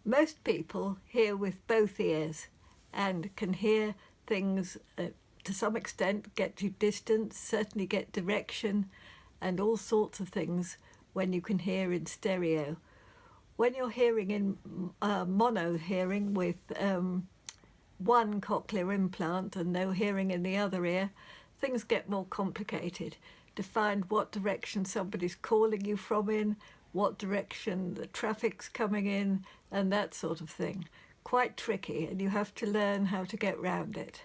Most people hear with both ears and can hear things to some extent, get you distance, certainly get direction, and all sorts of things when you can hear in stereo. When you're hearing in mono hearing with one cochlear implant and no hearing in the other ear, things get more complicated to find what direction somebody's calling you from in, what direction the traffic's coming in, and that sort of thing. Quite tricky, and you have to learn how to get round it.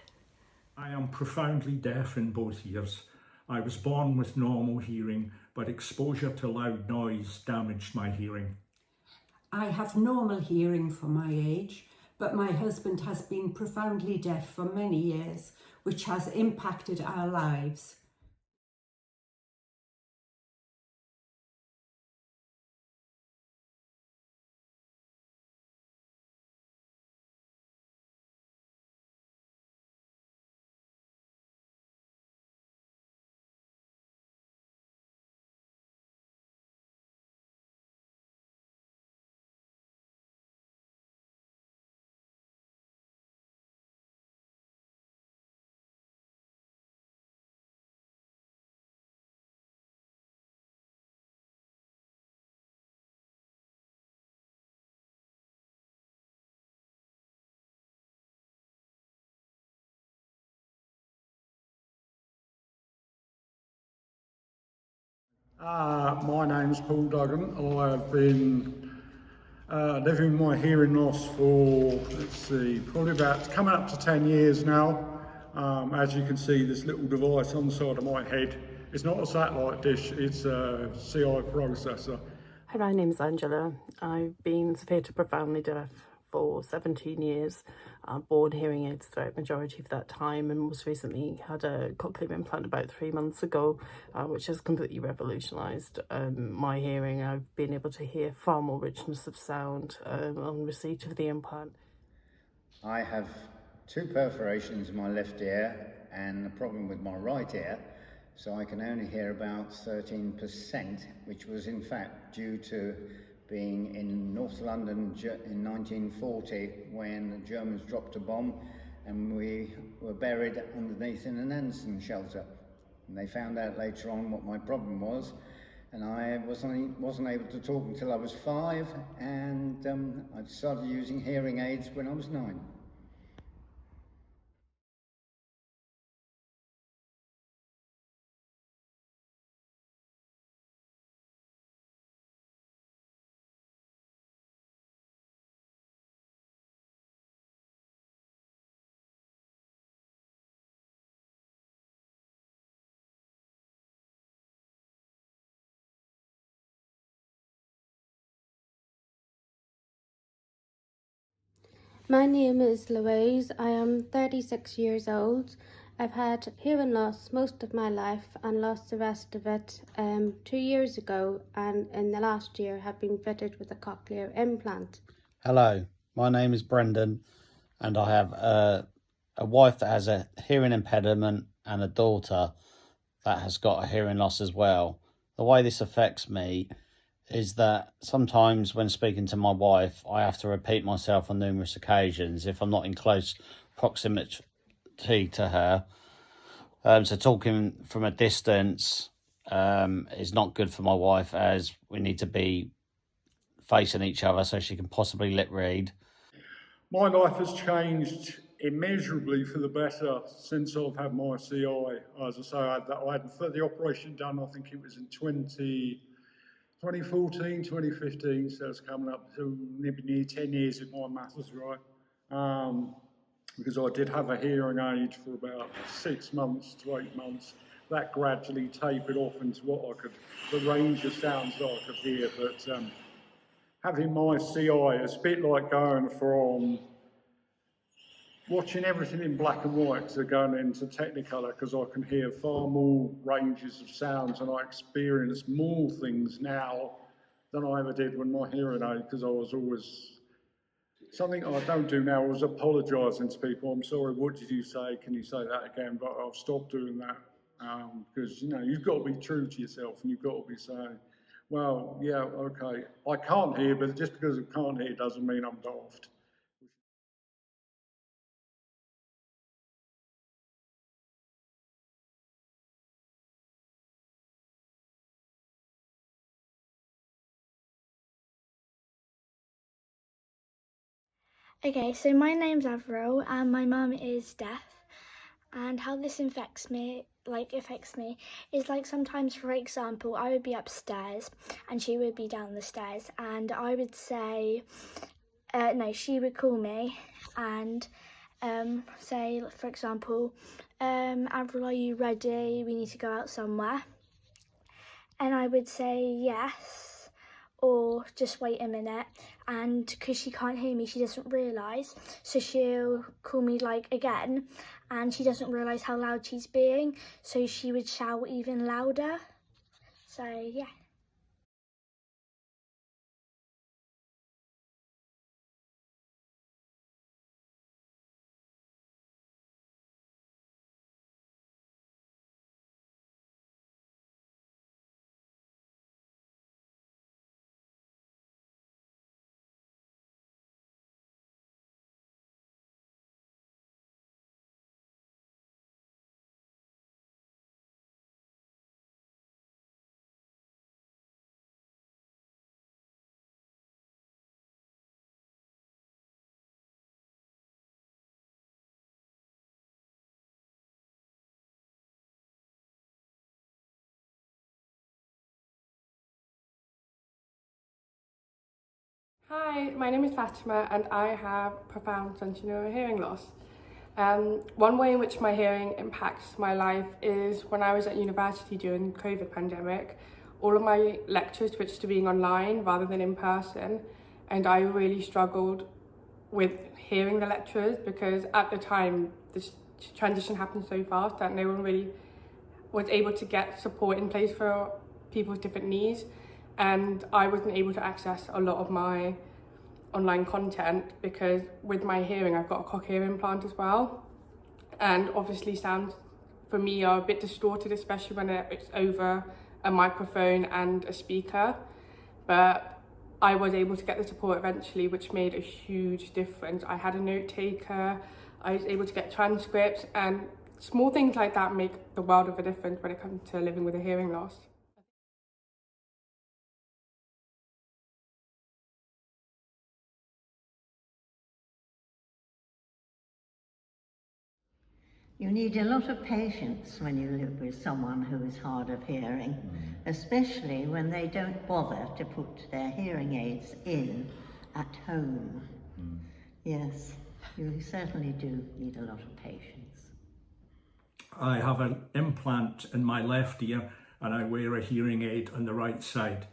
I am profoundly deaf in both ears. I was born with normal hearing, but exposure to loud noise damaged my hearing. I have normal hearing for my age, but my husband has been profoundly deaf for many years, which has impacted our lives. My name's Paul Duggan. I've been living with my hearing loss for, probably about coming up to 10 years now. As you can see, this little device on the side of my head, it's not a satellite dish, it's a CI processor. Hi, my name's Angela. I've been severe to profoundly deaf for 17 years. Born hearing aids throughout the majority of that time, and most recently had a cochlear implant about 3 months ago, which has completely revolutionised my hearing. I've been able to hear far more richness of sound on receipt of the implant. I have 2 perforations in my left ear and a problem with my right ear, so I can only hear about 13%, which was in fact due to being in North London in 1940 when the Germans dropped a bomb and we were buried underneath in an Anderson shelter. And they found out later on what my problem was, and I wasn't able to talk until I was 5, and I started using hearing aids when I was 9. My name is Louise. I am 36 years old. I've had hearing loss most of my life and lost the rest of it 2 years ago, and in the last year have been fitted with a cochlear implant. Hello, my name is Brendan, and I have a wife that has a hearing impediment and a daughter that has got a hearing loss as well. The way this affects me is that sometimes when speaking to my wife, I have to repeat myself on numerous occasions if I'm not in close proximity to her. So talking from a distance is not good for my wife, as we need to be facing each other so she can possibly lip read. My life has changed immeasurably for the better since I've had my CI. As I say, I had the operation done, I think it was in 2014, 2015, so it's coming up to near 10 years if my math is right. Because I did have a hearing aid for about 6 months to 8 months. That gradually tapered off into the range of sounds that I could hear. But having my CI, it's a bit like going from watching everything in black and white to going into Technicolor, because I can hear far more ranges of sounds and I experience more things now than I ever did when my hearing aid, because I was always, something I don't do now is apologising to people. I'm sorry, what did you say? Can you say that again? But I've stopped doing that because, you've got to be true to yourself and you've got to be saying Well, yeah, okay. I can't hear, but just because I can't hear doesn't mean I'm daft. Okay, so my name's Avril and my mum is deaf, and how this affects me is like sometimes, for example, I would be upstairs and she would be down the stairs, and I would say no, she would call me and say, for example, Avril, are you ready? We need to go out somewhere. And I would say yes, or just wait a minute. And because she can't hear me, she doesn't realise. So she'll call me like again, and she doesn't realise how loud she's being. So she would shout even louder. So yeah. Hi, my name is Fatima and I have profound sensory hearing loss. One way in which my hearing impacts my life is when I was at university during the COVID pandemic. All of my lectures switched to being online rather than in person, and I really struggled with hearing the lecturers because at the time this transition happened so fast that no one really was able to get support in place for people with different needs, and I wasn't able to access a lot of my online content because with my hearing I've got a cochlear implant as well, and obviously sounds for me are a bit distorted, especially when it's over a microphone and a speaker. But I was able to get the support eventually, which made a huge difference. I had a note taker, I was able to get transcripts, and small things like that make the world of a difference when it comes to living with a hearing loss. You need a lot of patience when you live with someone who is hard of hearing, especially when they don't bother to put their hearing aids in at home. Yes, you certainly do need a lot of patience. I have an implant in my left ear and I wear a hearing aid on the right side.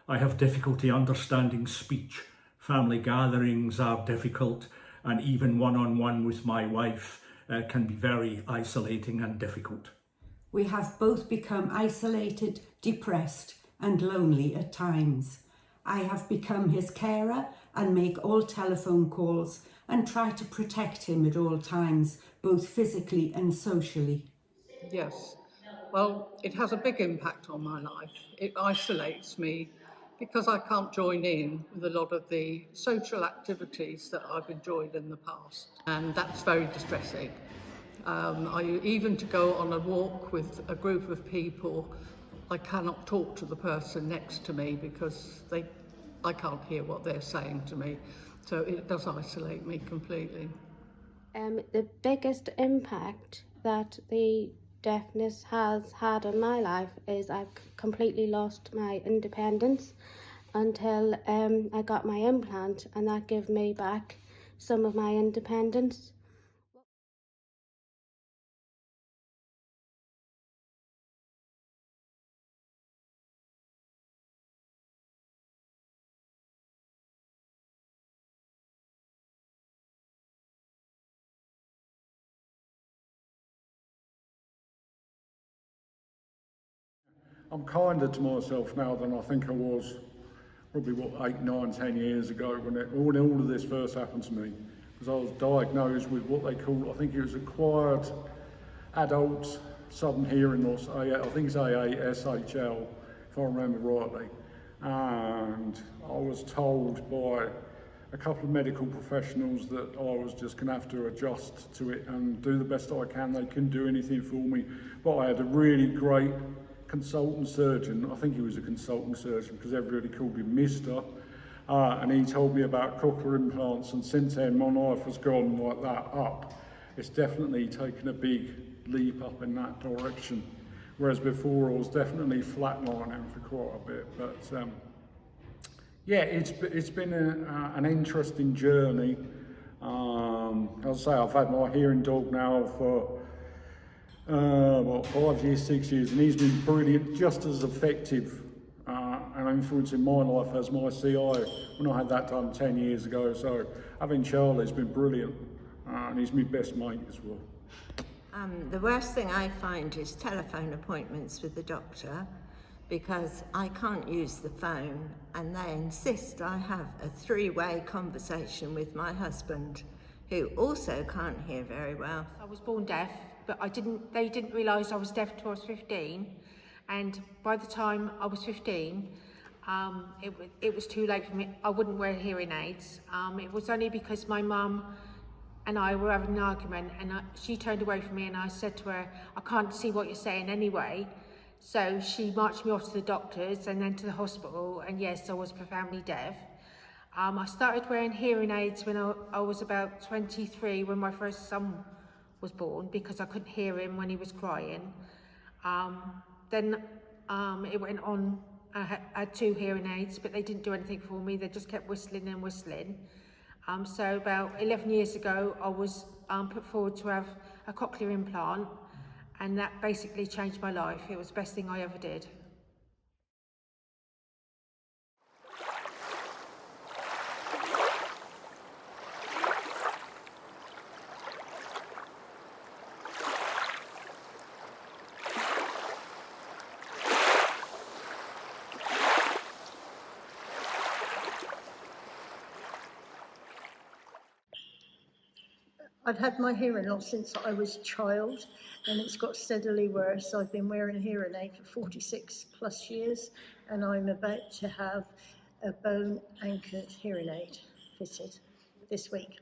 I have difficulty understanding speech. Family gatherings are difficult, and even one-on-one with my wife can be very isolating and difficult. We have both become isolated, depressed and lonely at times. I have become his carer and make all telephone calls and try to protect him at all times, both physically and socially. Yes, well, it has a big impact on my life. It isolates me because I can't join in with a lot of the social activities that I've enjoyed in the past, and that's very distressing. Even to go on a walk with a group of people, I cannot talk to the person next to me because I can't hear what they're saying to me. So it does isolate me completely. The biggest impact that the deafness has had on my life is I've completely lost my independence until I got my implant, and that gave me back some of my independence. I'm kinder to myself now than I think I was probably 8, 9, 10 years ago when all of this first happened to me, because I was diagnosed with what they call, I think it was acquired adult sudden hearing loss, I think it's AASHL, if I remember rightly. And I was told by a couple of medical professionals that I was just going to have to adjust to it and do the best I can. They couldn't do anything for me, but I had a really great consultant surgeon. I think he was a consultant surgeon because everybody called him Mister. And he told me about cochlear implants, and since then my life has gone like that up. It's definitely taken a big leap up in that direction, whereas before I was definitely flatlining for quite a bit. But yeah, it's been an interesting journey. As I say, I've had my hearing dog now for 5 years, 6 years, and he's been brilliant, just as effective and influencing my life as my CI when I had that done 10 years ago. So having Charlie's been brilliant, and he's my best mate as well. The worst thing I find is telephone appointments with the doctor, because I can't use the phone and they insist I have a three-way conversation with my husband, who also can't hear very well. I was born deaf, but they didn't realise I was deaf until I was 15, and by the time I was 15, it was too late for me. I wouldn't wear hearing aids. It was only because my mum and I were having an argument, and she turned away from me, and I said to her, I can't see what you're saying anyway. So she marched me off to the doctors and then to the hospital, and yes, I was profoundly deaf. I started wearing hearing aids when I was about 23, when my first son was born, because I couldn't hear him when he was crying. Then it went on. I had 2 hearing aids, but they didn't do anything for me. They just kept whistling and whistling. So about 11 years ago, I was put forward to have a cochlear implant, and that basically changed my life. It was the best thing I ever did. I've had my hearing loss since I was a child, and it's got steadily worse. I've been wearing a hearing aid for 46 plus years, and I'm about to have a bone anchored hearing aid fitted this week.